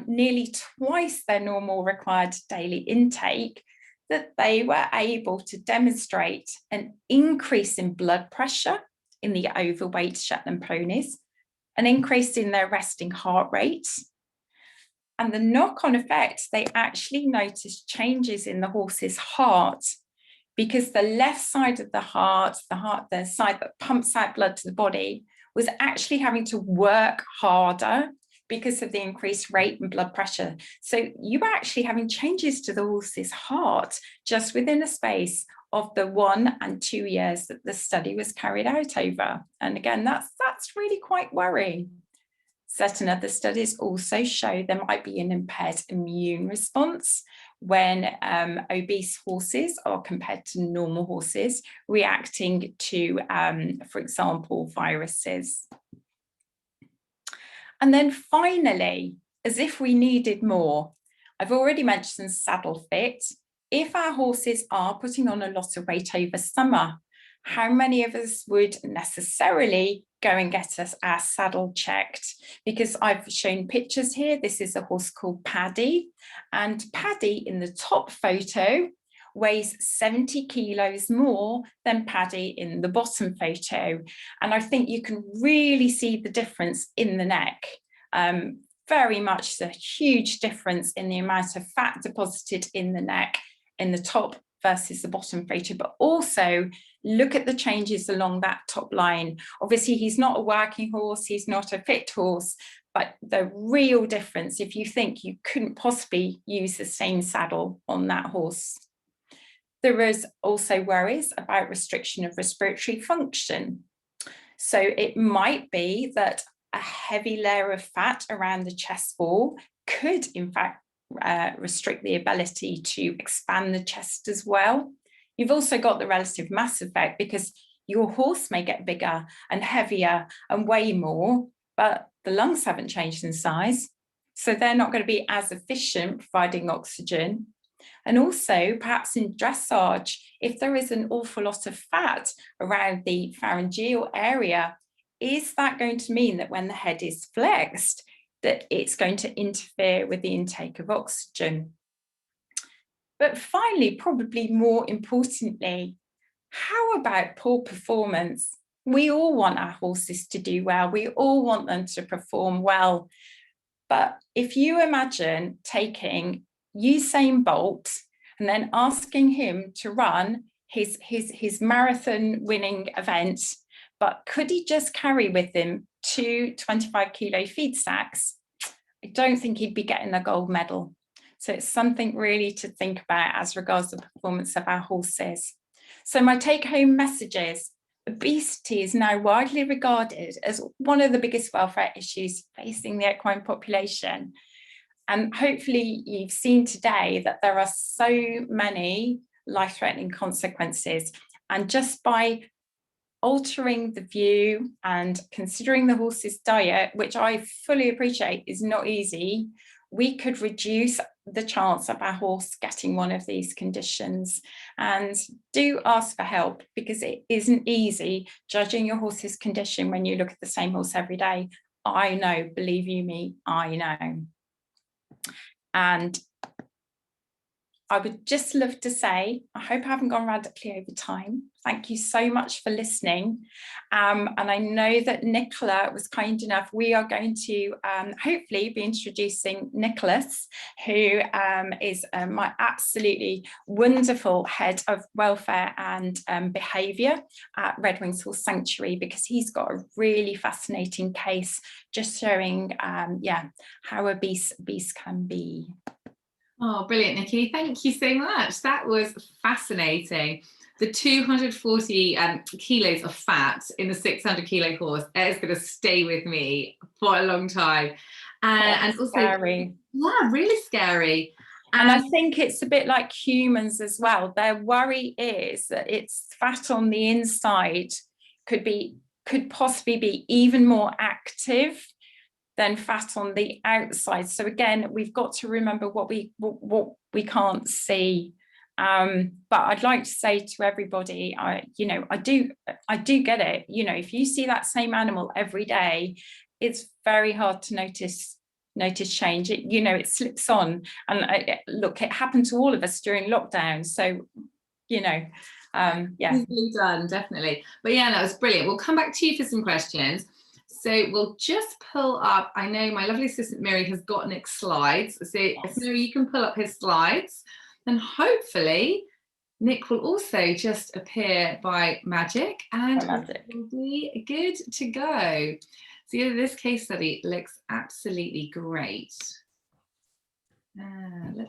nearly twice their normal required daily intake, that they were able to demonstrate an increase in blood pressure in the overweight Shetland ponies, an increase in their resting heart rate, and the knock-on effect, they actually noticed changes in the horse's heart, because the left side of the heart, the side that pumps out blood to the body, was actually having to work harder because of the increased rate and blood pressure. So you were actually having changes to the horse's heart just within a space of the 1 and 2 years that the study was carried out over. And again, that's really quite worrying. Certain other studies also show there might be an impaired immune response when obese horses are compared to normal horses reacting to, for example, viruses. And then finally, as if we needed more, I've already mentioned saddle fit. If our horses are putting on a lot of weight over summer, how many of us would necessarily go and get us our saddle checked? Because I've shown pictures here. This is a horse called Paddy, and Paddy in the top photo weighs 70 kilos more than Paddy in the bottom photo. And I think you can really see the difference in the neck. Very much a huge difference in the amount of fat deposited in the neck in the top versus the bottom photo, but also look at the changes along that top line. Obviously, he's not a working horse, he's not a fit horse, but the real difference, if you think you couldn't possibly use the same saddle on that horse. There is also worries about restriction of respiratory function. So it might be that a heavy layer of fat around the chest wall could in fact restrict the ability to expand the chest as well. You've also got the relative mass effect, because your horse may get bigger and heavier and weigh more, but the lungs haven't changed in size. So they're not going to be as efficient providing oxygen. And also, perhaps in dressage, if there is an awful lot of fat around the pharyngeal area, is that going to mean that when the head is flexed, that it's going to interfere with the intake of oxygen? But finally, probably more importantly, how about poor performance? We all want our horses to do well. We all want them to perform well. But if you imagine taking Usain Bolt and then asking him to run his marathon winning event, but could he just carry with him 2 25-kilo feed sacks? I don't think he'd be getting a gold medal. So it's something really to think about as regards the performance of our horses. So my take-home message is, obesity is now widely regarded as one of the biggest welfare issues facing the equine population. And hopefully you've seen today that there are so many life-threatening consequences. And just by altering the view and considering the horse's diet, which I fully appreciate is not easy, we could reduce the chance of our horse getting one of these conditions. And do ask for help, because it isn't easy judging your horse's condition when you look at the same horse every day. I know, believe you me, I know. And I would just love to say, I hope I haven't gone radically over time. Thank you so much for listening. And I know that Nicola was kind enough. We are going to hopefully be introducing Nicholas, who is my absolutely wonderful head of welfare and behaviour at Red Wings Horse Sanctuary, because he's got a really fascinating case just showing, how obese can be. Oh, brilliant, Nikki. Thank you so much. That was fascinating. The 240 kilos of fat in the 600-kilo horse is going to stay with me for a long time. And also, scary. Yeah, really scary. And I think it's a bit like humans as well. Their worry is that it's fat on the inside could possibly be even more active than fat on the outside. So again, we've got to remember what we can't see. But I'd like to say to everybody, I do get it. If you see that same animal every day, it's very hard to notice change. It slips on. And look, it happened to all of us during lockdown. So, yeah. Easily done, definitely. But yeah, that was brilliant. We'll come back to you for some questions. So we'll just pull up, I know my lovely assistant Miri has got Nick's slides. So if Miri, you can pull up his slides, then hopefully Nick will also just appear by magic and we'll be good to go. So yeah, this case study looks absolutely great.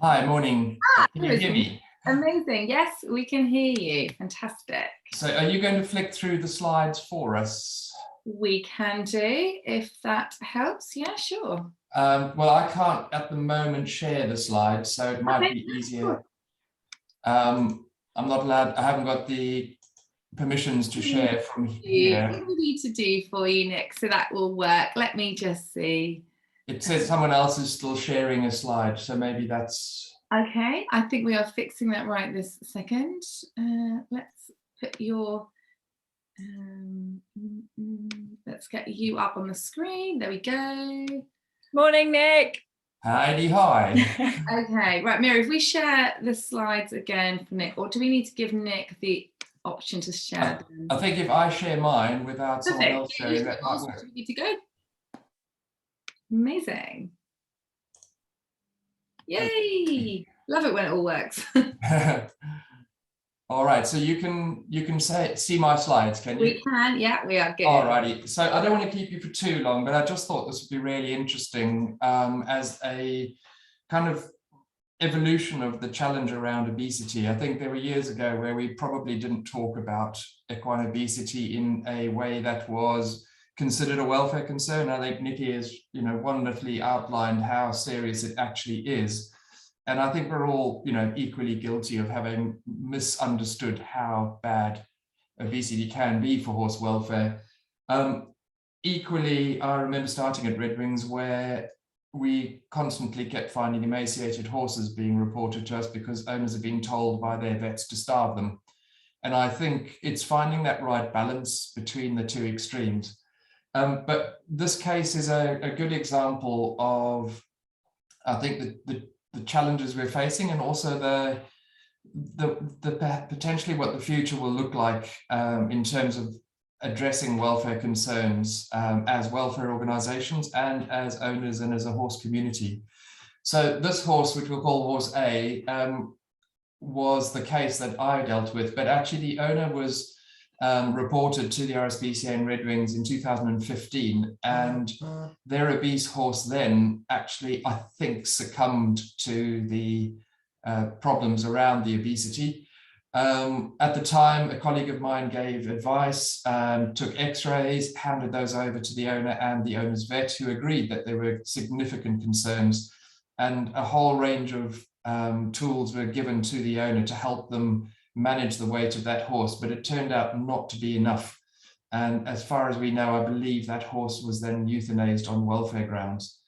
Hi, morning. Can you hear me? Amazing. Yes, we can hear you. Fantastic. So are you going to flick through the slides for us? We can do, if that helps. Yeah, sure. Well, I can't at the moment share the slides, so it might be easier. I'm not allowed, I haven't got the permissions to share from here. What do we need to do for you, Nick, so that will work? Let me just see. It says someone else is still sharing a slide, so maybe that's... Okay, I think we are fixing that right this second. Let's put your... let's get you up on the screen. There we go. Morning, Nick. Heidi, hi. Okay, right, Mary, if we share the slides again for Nick, or do we need to give Nick the option to share them? I think if I share mine without someone else sharing, that might work. Good to go. Amazing. Yay! Love it when it all works. All right, so you can see my slides, can you? We can, yeah, we are good. All righty, so I don't want to keep you for too long, but I just thought this would be really interesting as a kind of evolution of the challenge around obesity. I think there were years ago where we probably didn't talk about equine obesity in a way that was considered a welfare concern. I think Nicky has, wonderfully outlined how serious it actually is. And I think we're all, equally guilty of having misunderstood how bad obesity can be for horse welfare. Equally, I remember starting at Red Wings where we constantly kept finding emaciated horses being reported to us because owners are being told by their vets to starve them. And I think it's finding that right balance between the two extremes. But this case is a good example of, I think, the challenges we're facing, and also the potentially what the future will look like in terms of addressing welfare concerns as welfare organizations and as owners and as a horse community. So this horse, which we'll call horse A, was the case that I dealt with, but actually the owner was reported to the RSPCA in Red Wings in 2015, and their obese horse then actually, I think, succumbed to the problems around the obesity. At the time, a colleague of mine gave advice, took x-rays, handed those over to the owner and the owner's vet, who agreed that there were significant concerns, and a whole range of tools were given to the owner to help them manage the weight of that horse, but it turned out not to be enough. And as far as we know, I believe that horse was then euthanized on welfare grounds.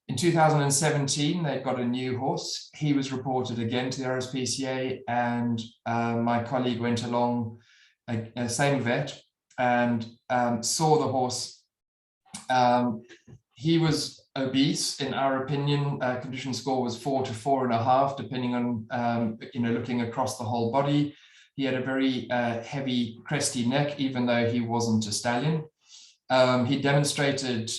In 2017, they got a new horse. He was reported again to the RSPCA, and my colleague went along, same vet, and saw the horse. He was obese, in our opinion. Condition score was 4 to 4.5, depending on looking across the whole body. He had a very heavy, cresty neck, even though he wasn't a stallion. He demonstrated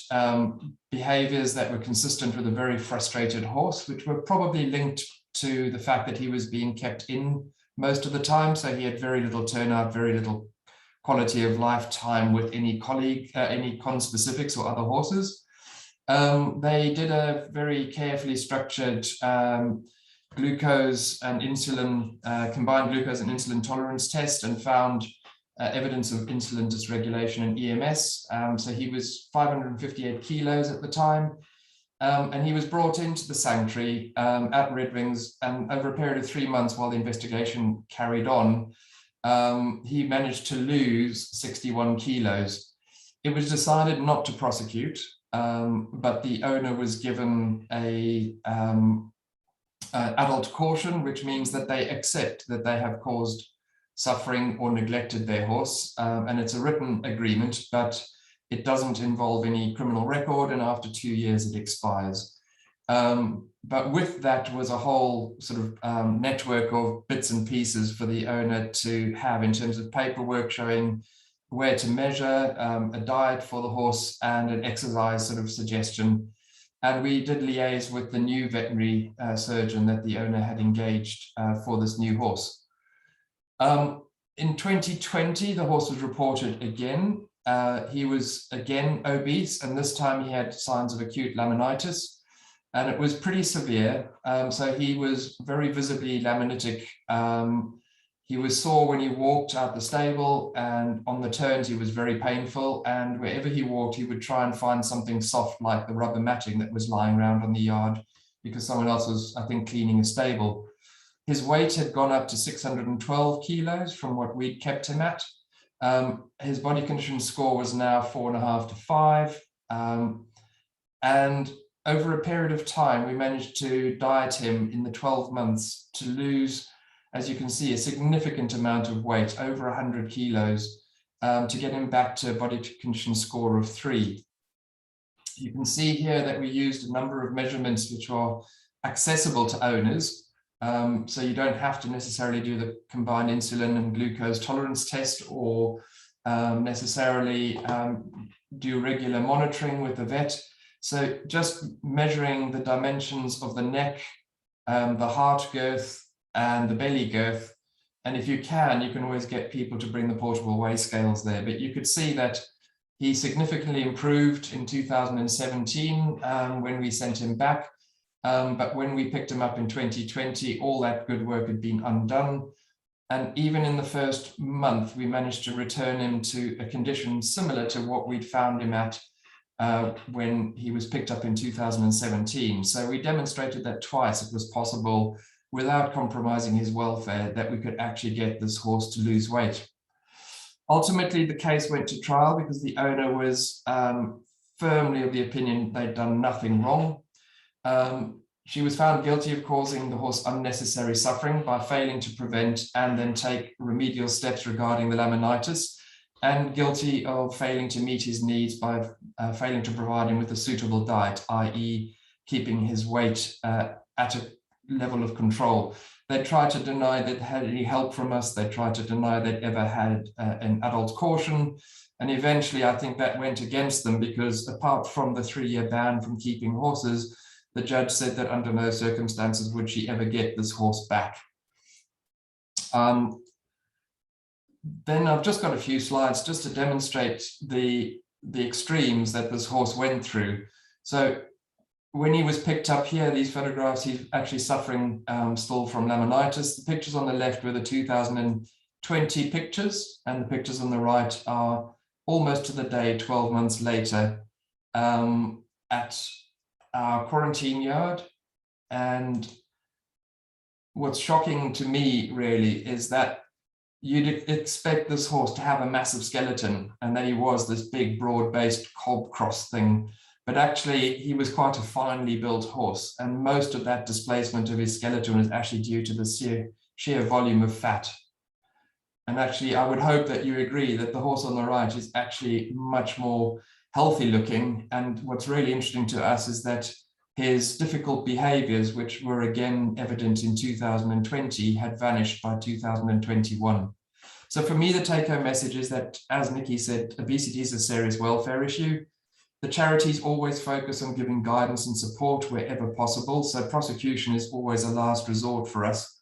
behaviors that were consistent with a very frustrated horse, which were probably linked to the fact that he was being kept in most of the time. So he had very little turnout, very little quality of life time with any colleague, any conspecifics or other horses. They did a very carefully structured glucose and insulin, combined glucose and insulin tolerance test, and found evidence of insulin dysregulation and EMS. So he was 558 kilos at the time, and he was brought into the sanctuary at Red Wings, and over a period of 3 months while the investigation carried on, he managed to lose 61 kilos. It was decided not to prosecute, but the owner was given an adult caution, which means that they accept that they have caused suffering or neglected their horse, and it's a written agreement, but it doesn't involve any criminal record, and after 2 years it expires. But with that was a whole sort of network of bits and pieces for the owner to have in terms of paperwork showing where to measure, a diet for the horse, and an exercise sort of suggestion. And we did liaise with the new veterinary surgeon that the owner had engaged for this new horse. In 2020, the horse was reported again. He was again obese, and this time he had signs of acute laminitis, and it was pretty severe. So he was very visibly laminitic. He was sore when he walked out the stable, and on the turns he was very painful, and wherever he walked he would try and find something soft like the rubber matting that was lying around on the yard because someone else was, I think, cleaning a stable. His weight had gone up to 612 kilos from what we'd kept him at. His body condition score was now 4.5 to 5. And over a period of time, we managed to diet him in the 12 months to lose, as you can see, a significant amount of weight, over 100 kilos, to get him back to a body condition score of 3. You can see here that we used a number of measurements which are accessible to owners. So you don't have to necessarily do the combined insulin and glucose tolerance test, or necessarily do regular monitoring with the vet. So just measuring the dimensions of the neck, the heart girth, and the belly girth. And if you can always get people to bring the portable weigh scales there. But you could see that he significantly improved in 2017 when we sent him back. But when we picked him up in 2020, all that good work had been undone. And even in the first month, we managed to return him to a condition similar to what we'd found him at when he was picked up in 2017. So we demonstrated that twice it was possible, without compromising his welfare, that we could actually get this horse to lose weight. Ultimately, the case went to trial because the owner was firmly of the opinion they'd done nothing wrong. She was found guilty of causing the horse unnecessary suffering by failing to prevent and then take remedial steps regarding the laminitis, and guilty of failing to meet his needs by failing to provide him with a suitable diet, i.e. keeping his weight at a level of control. They tried to deny that had any help from us. They tried to deny they'd ever had an adult caution. And eventually, I think that went against them, because apart from the 3-year ban from keeping horses, the judge said that under no circumstances would she ever get this horse back. Then I've just got a few slides just to demonstrate the extremes that this horse went through. So when he was picked up here, these photographs, he's actually suffering still from laminitis. The pictures on the left were the 2020 pictures, and the pictures on the right are almost to the day, 12 months later, at our quarantine yard. And what's shocking to me really is that you'd expect this horse to have a massive skeleton, and that he was this big broad-based cob cross thing, but actually he was quite a finely built horse, and most of that displacement of his skeleton is actually due to the sheer volume of fat. And actually, I would hope that you agree that the horse on the right is actually much more healthy looking. And what's really interesting to us is that his difficult behaviors, which were again evident in 2020, had vanished by 2021. So for me, the take-home message is that, as Nicky said, obesity is a serious welfare issue. The charities always focus on giving guidance and support wherever possible. So prosecution is always a last resort for us.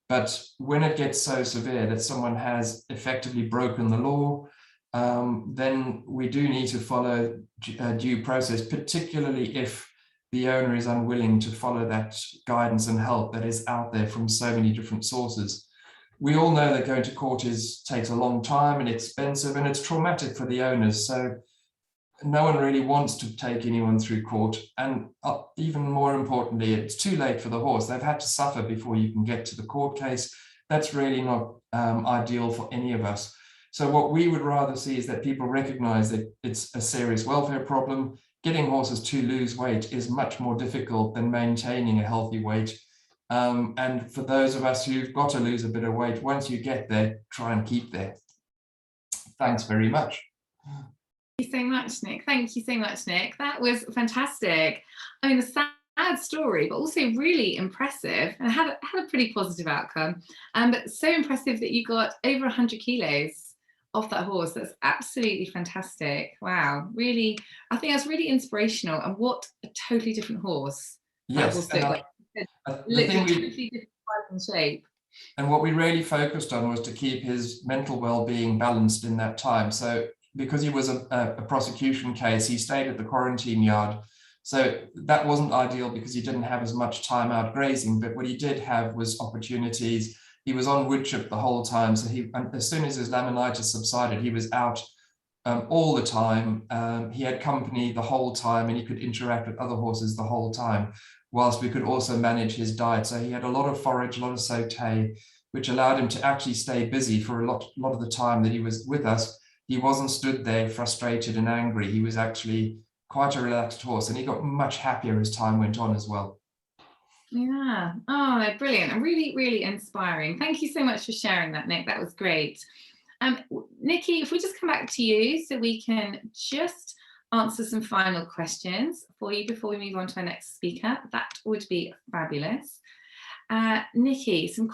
But when it gets so severe that someone has effectively broken the law, then we do need to follow due process, particularly if the owner is unwilling to follow that guidance and help that is out there from so many different sources. We all know that going to court takes a long time and expensive, and it's traumatic for the owners. So no one really wants to take anyone through court. And even more importantly, it's too late for the horse. They've had to suffer before you can get to the court case. That's really not ideal for any of us. So what we would rather see is that people recognize that it's a serious welfare problem. Getting horses to lose weight is much more difficult than maintaining a healthy weight. And for those of us who've got to lose a bit of weight, once you get there, try and keep there. Thanks very much. Thank you so much, Nick. Thank you so much, Nick. That was fantastic. I mean, a sad story, but also really impressive, and had a pretty positive outcome. But so impressive that you got over 100 kilos off that horse. That's absolutely fantastic. Wow, really, I think that's really inspirational. And what a totally different horse. Yes, totally different size and shape. And what we really focused on was to keep his mental well-being balanced in that time. So because he was a prosecution case, he stayed at the quarantine yard. So that wasn't ideal because he didn't have as much time out grazing, but what he did have was opportunities. He was on wood chip the whole time. So as soon as his laminitis subsided, he was out all the time. He had company the whole time, and he could interact with other horses the whole time, whilst we could also manage his diet. So he had a lot of forage, a lot of saute, which allowed him to actually stay busy for a lot of the time that he was with us. He wasn't stood there frustrated and angry. He was actually quite a relaxed horse, and he got much happier as time went on as well. Yeah. Oh, brilliant. And really, really inspiring. Thank you so much for sharing that, Nick. That was great. Nicky, if we just come back to you so we can just answer some final questions for you before we move on to our next speaker, that would be fabulous. Nicky, some